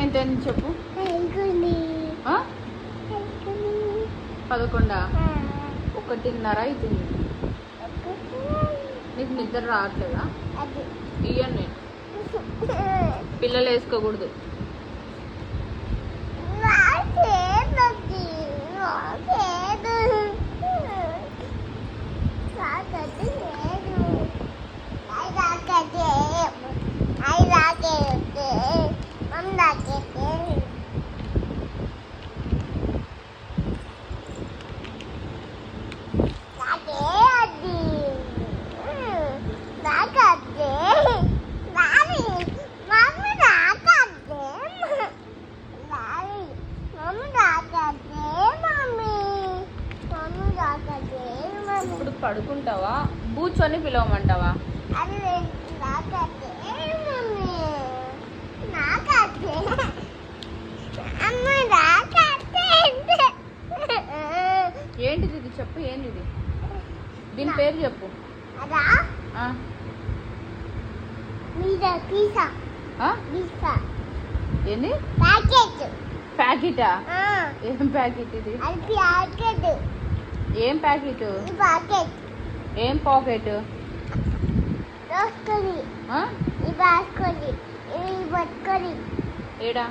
ఏంటని చెప్పు. 11 1:30 అవుతుంది. నీకు నిద్ర రావట్లేదా? ఇయ్యను నేను. పిల్లలు వేసుకోకూడదు. ఇప్పుడు పడుకుంటావా? కూర్చొని పిలవమంటావా? ఏంటిది ఇది? చెప్పు, ఏంది ఇది? దీని పేరు చెప్పు. ఏంది? ప్యాకెటా? ఏం ప్యాకెట్ ఇది? ఏం ప్యాకెట్? ఏం పాకెట్? ఏడా?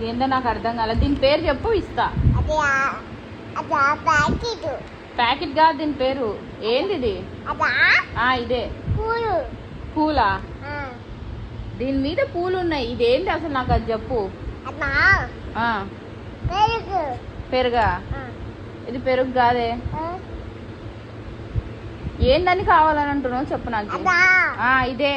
ఏందో నాకు అర్థం కాలేదు. దీని పేరు చెప్పు, ఇస్తా. ప్యాకెట్ కాదు, దీని పేరు ఏంది ఇది? ఇదే పూలా? దీని మీద పూలు ఉన్నాయి. ఇదేంటి అసలు? నాకు అది చెప్పు. పెరుగా? ఇది పెరుగు కాదే. ఏందని కావాలని అంటున్నావు చెప్పు నాకు. ఇదే.